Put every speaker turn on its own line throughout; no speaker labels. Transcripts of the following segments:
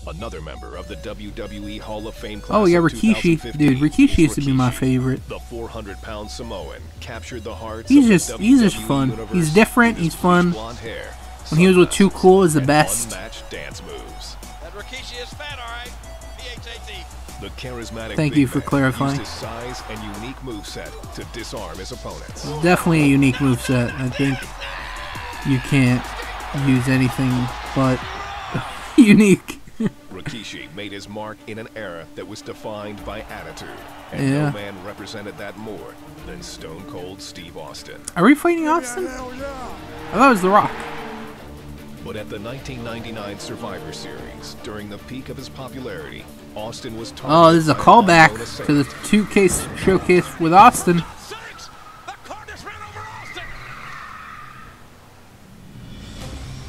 Another member of the WWE Hall of Fame class.
Oh yeah, Rikishi, dude. Rikishi used to be my favorite.
The 400-pound Samoan captured the hearts.
He's just fun. He's different. He's fun. When he was with Too Cool, is the best.
Dance moves.
That Rikishi is fat, all right.
The charismatic
Thank you for clarifying.
Used his size and unique moveset to disarm his opponents.
Definitely a unique moveset. I think you can't use anything but unique.
Rikishi made his mark in an era that was defined by attitude, and no man represented that more than Stone Cold Steve Austin.
Are we fighting Austin? I thought it was The Rock.
But at the 1999 Survivor Series, during the peak of his popularity, Austin was targeted.
Oh, this is a callback to the 2K showcase with Austin.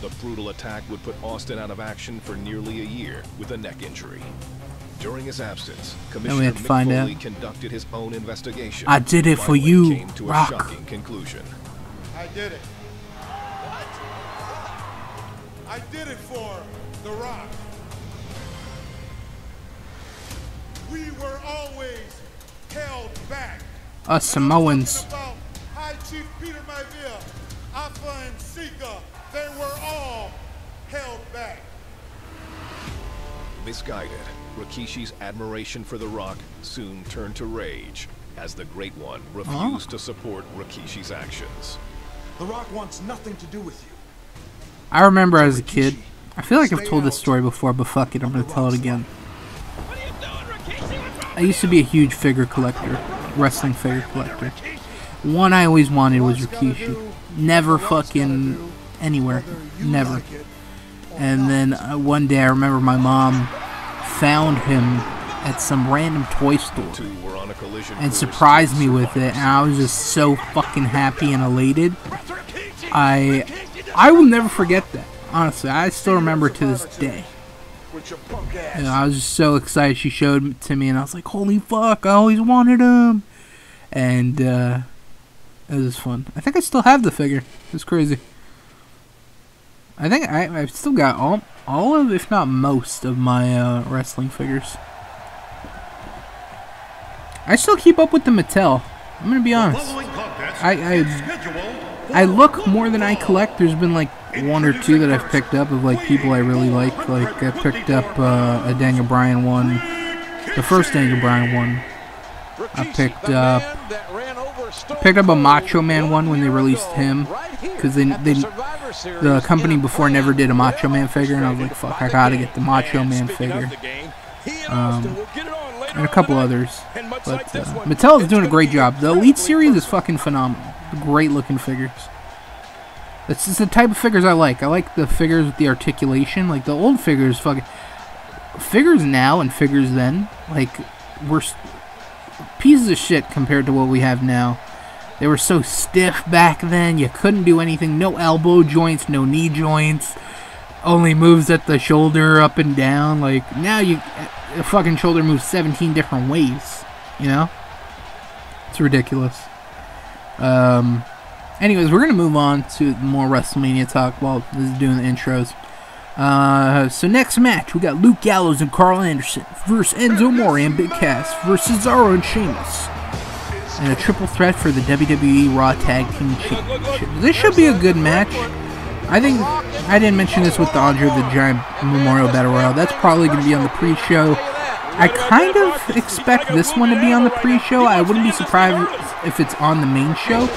The brutal attack would put Austin out of action for nearly a year with a neck injury. During his absence, Commissioner Mick Foley conducted his own investigation.
I did it for you,
came to
Rock.
a shocking conclusion.
I did it. What? I did it for The Rock. We were always held back.
Us Samoans.
High Chief Peter Maivia, Alpha and Sika, they were all held back.
Misguided, Rikishi's admiration for The Rock soon turned to rage as the Great One refused to support Rikishi's actions.
The Rock wants nothing to do with you.
I remember as a kid. I feel like I've told this story before, but fuck it, I'm gonna tell it again. I used to be a huge figure collector, wrestling figure collector. One I always wanted was Rikishi. Never fucking anywhere. Never. And then one day I remember my mom found him at some random toy store and surprised me with it, and I was just so fucking happy and elated. I will never forget that. Honestly, I still remember to this day. You know, I was just so excited. She showed it to me, and I was like, "Holy fuck! I always wanted him." And it was fun. I think I still have the figure. It's crazy. I think I've still got all of, if not most, of my wrestling figures. I still keep up with the Mattel. I'm gonna be honest. I look more than I collect. There's been like one or two that I've picked up of like people I really like. Like I picked up a Daniel Bryan one, the first Daniel Bryan one. I picked up a Macho Man one when they released him, because the company before never did a Macho Man figure, and I was like, fuck, I gotta get the Macho Man figure. And a couple others, but Mattel is doing a great job. The Elite series is fucking phenomenal. Great looking figures. That's just the type of figures I like. I like the figures with the articulation. Like the old figures, fucking figures now and figures then, like were pieces of shit compared to what we have now. They were so stiff back then. You couldn't do anything. No elbow joints, no knee joints. Only moves at the shoulder up and down. Like now, the fucking shoulder moves 17 different ways. You know, it's ridiculous. Anyways, we're gonna move on to more WrestleMania talk while this is doing the intros. So next match, we got Luke Gallows and Carl Anderson versus Enzo Amore and Big Cass versus Cesaro and Sheamus, and a triple threat for the WWE Raw Tag Team Championship. This should be a good match. I think I didn't mention this with the Andre the Giant Memorial Battle Royal. That's probably gonna be on the pre-show. I kind of expect this one to be on the pre-show. I wouldn't be surprised if it's on the main show,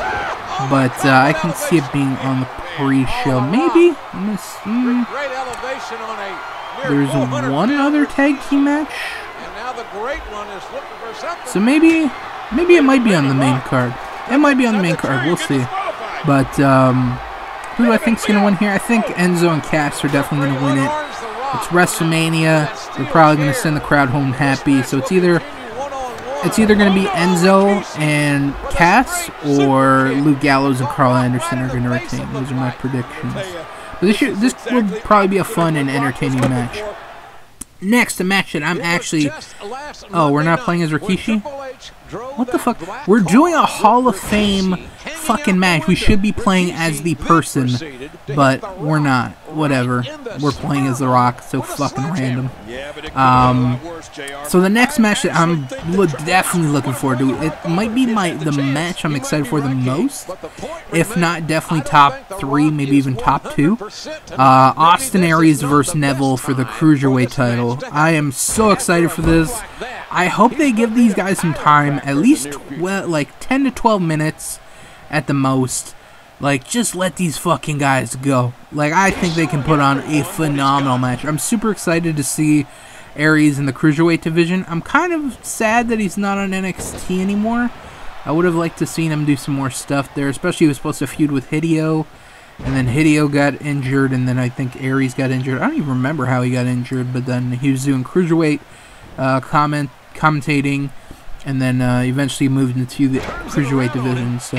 but I can see it being on the pre-show. Maybe. There's one other tag team match, so maybe it might be on the main card. It might be on the main card. We'll see. But who do I think is going to win here? I think Enzo and Cass are definitely going to win it. It's WrestleMania. They're probably going to send the crowd home happy. So it's either going to be Enzo and Cass, or Luke Gallows and Carl Anderson are going to retain. Those are my predictions. But this will probably be a fun and entertaining match. Next, a match that I'm actually... Oh, we're not playing as Rikishi? What the fuck? We're doing a Hall of Fame fucking match. We should be playing as the person, but we're not. Whatever. We're playing as The Rock, so fucking random. So the next match that I'm definitely looking forward to, it might be the match I'm excited for the most. If not, definitely top 3, maybe even top 2. Austin Aries versus Neville for the Cruiserweight title. I am so excited for this. I hope they give these guys some time, at least like 10 to 12 minutes at the most. Like, just let these fucking guys go. Like, I think they can put on a phenomenal match. I'm super excited to see Aries in the Cruiserweight division. I'm kind of sad that he's not on NXT anymore. I would have liked to see him do some more stuff there, especially he was supposed to feud with Hideo, and then Hideo got injured, and then I think Aries got injured. I don't even remember how he got injured, but then he was doing Cruiserweight commentating, and then eventually moved into the Cruiserweight division, so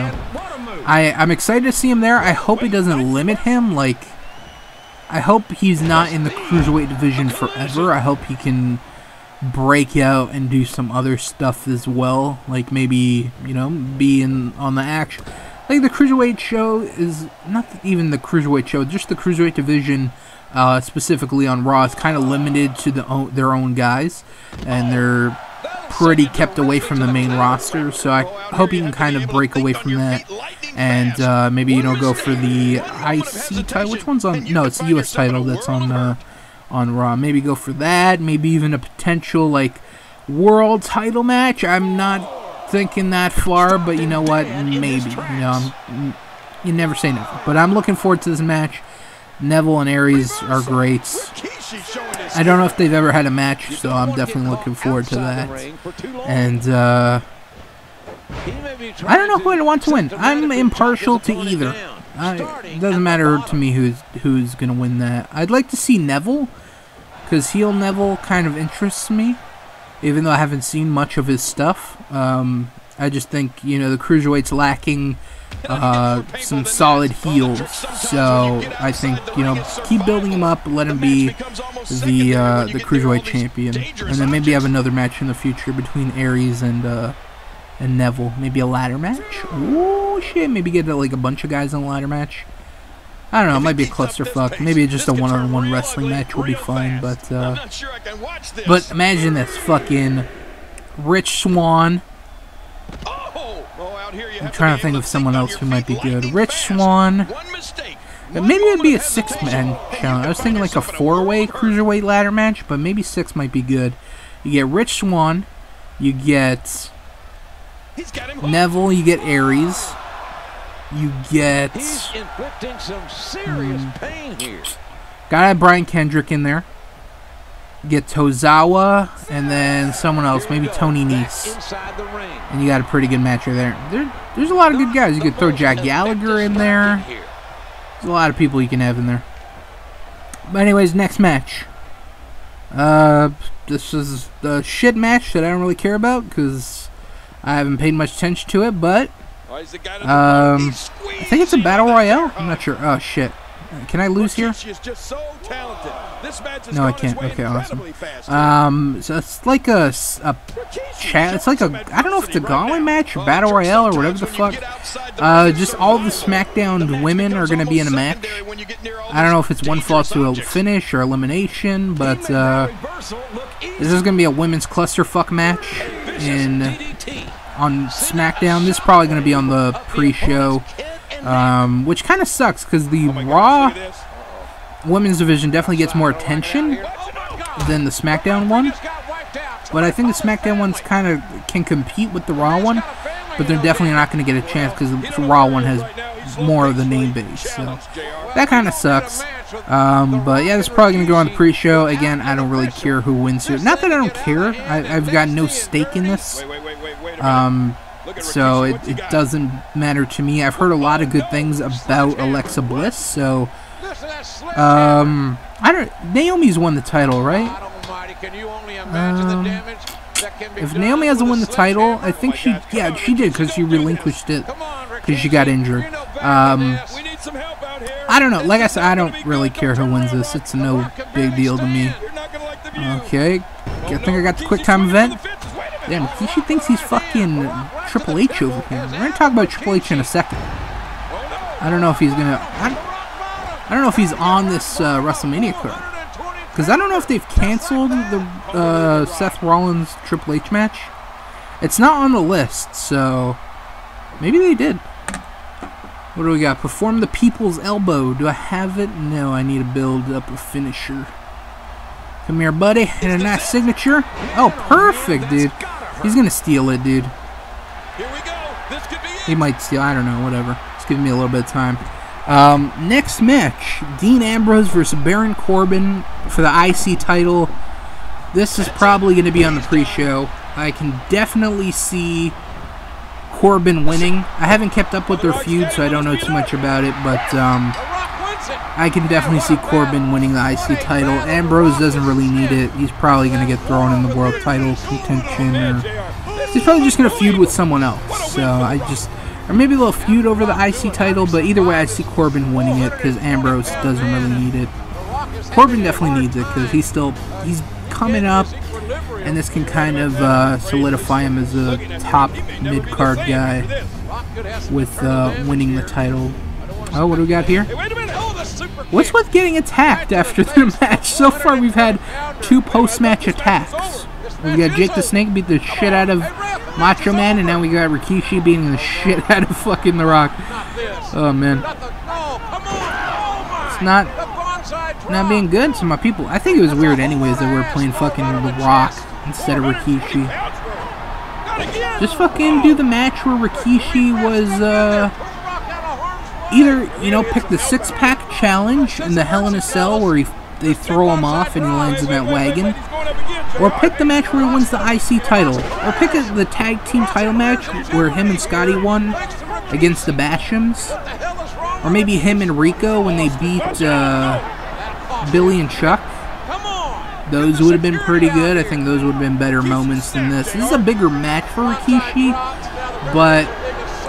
I'm excited to see him there. I hope it doesn't limit him. Like, I hope he's not in the Cruiserweight division forever. I hope he can break out and do some other stuff as well. Like, maybe, you know, be on the action. Like, the Cruiserweight show is not even the Cruiserweight show, just the Cruiserweight division, specifically on Raw, is kind of limited to their own guys, and they're pretty kept away from the main roster, so I hope he can kind of break away from that, and maybe, you know, go for the IC title. Which one's on? No, it's the US title that's on Raw. Maybe go for that, maybe even a potential, like, world title match. I'm not thinking that far, but you know what, maybe, you know, you never say never, but I'm looking forward to this match. Neville and Aries are great. I don't know if they've ever had a match, so I'm definitely looking forward to that. And I don't know who I want to win. I'm impartial to either. It doesn't matter to me who's gonna win that. I'd like to see Neville, because heel Neville kind of interests me, even though I haven't seen much of his stuff. I just think, you know, the Cruiserweight's lacking some solid heels, so I think, you know, keep building him up, let him be the Cruiserweight champion, and then maybe have another match in the future between Aries and Neville. Maybe a ladder match. Oh shit! Maybe get like a bunch of guys in a ladder match. I don't know. It might be a clusterfuck. Maybe just a one-on-one wrestling match will be fine. But imagine this: fucking Rich Swann. I'm trying to think of someone else who might be good. Rich Swann. Maybe it'd be a 6-man challenge. I was thinking like a 4-way Cruiserweight ladder match, but maybe 6 might be good. You get Rich Swann. You get Neville. You get Aries. You get... Gotta have Brian Kendrick in there. Get Tozawa, and then someone else, maybe Tony Nese. And you got a pretty good match right there. There's a lot of good guys. You could throw Jack Gallagher in there. There's a lot of people you can have in there. But anyways, next match. This is the shit match that I don't really care about, because I haven't paid much attention to it, but I think it's a Battle Royale. I'm not sure. Oh, shit. Can I lose here? No, I can't. Okay, awesome. So it's like it's like a, I don't know if it's a gauntlet match or Battle Royale or whatever the fuck. Just all the SmackDown women are going to be in a match. I don't know if it's one fall to a finish or elimination, but this is going to be a women's clusterfuck match on SmackDown. This is probably going to be on the pre-show, which kind of sucks because the Raw women's division definitely gets more attention than the SmackDown one, but I think the SmackDown one's kind of can compete with the Raw one, but they're definitely not going to get a chance because the Raw one has more of the name base, so that kind of sucks. But yeah, this is probably going to go on the pre-show. Again, I don't really care who wins here. Not that I don't care. I've got no stake in this. So it doesn't matter to me. I've heard a lot of good things about Alexa Bliss, so Naomi's won the title, right? If Naomi hasn't won the title, I think she did, because she relinquished it because she got injured. I don't know. Like I said, I don't really care who wins this. It's no big deal to me. Okay, I think I got the quick time event. Damn, Rikishi thinks he's fucking Triple H over here. We're gonna talk about Triple H in a second. I don't know if he's gonna... I don't know if he's on this WrestleMania card. Because I don't know if they've canceled the Seth Rollins Triple H match. It's not on the list, so... maybe they did. What do we got? Perform the People's Elbow. Do I have it? No, I need to build up a finisher. Come here, buddy. And a nice signature. Oh, perfect, dude. He's going to steal it, dude. He might steal. I don't know. Whatever. It's giving me a little bit of time. Next match. Dean Ambrose versus Baron Corbin for the IC title. This is probably going to be on the pre-show. I can definitely see Corbin winning. I haven't kept up with their feud, so I don't know too much about it, but I can definitely see Corbin winning the IC title. Ambrose doesn't really need it. He's probably going to get thrown in the world title contention, or he's probably just going to feud with someone else. So or maybe they'll feud over the IC title, but either way I see Corbin winning it because Ambrose doesn't really need it. Corbin definitely needs it because he's coming up, and this can kind of solidify him as a top mid-card guy with winning the title. Oh, what do we got here? What's with getting attacked after the match? So far we've had 2 post-match attacks. We got Jake the Snake beat the shit out of Macho Man, and now we got Rikishi beating the shit out of fucking The Rock. Oh, man. It's not being good to my people. I think it was weird anyways that we were playing fucking The Rock instead of Rikishi. Just fucking do the match where Rikishi was, either, you know, pick the 6-pack challenge in the Hell in a Cell where they throw him off and he lands in that wagon, or pick the match where he wins the IC title, or pick the tag team title match where him and Scotty won against the Bashams, or maybe him and Rico when they beat Billy and Chuck. Those would have been pretty good. I think those would have been better moments than this. This is a bigger match for Rikishi, but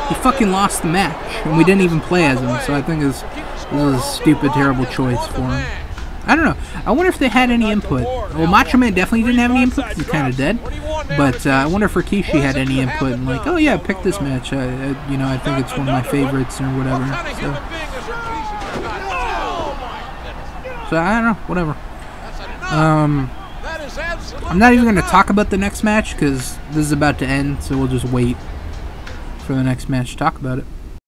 he fucking lost the match, and we didn't even play as him, so I think it was a stupid, terrible choice for him. I don't know. I wonder if they had any input. Well, Macho Man definitely didn't have any input because he's kind of dead, but I wonder if Rikishi had any input, and like, oh yeah, pick this match. You know, I think it's one of my favorites or whatever. So I don't know. Whatever. I'm not even going to talk about the next match because this is about to end, so we'll just wait for the next match to talk about it.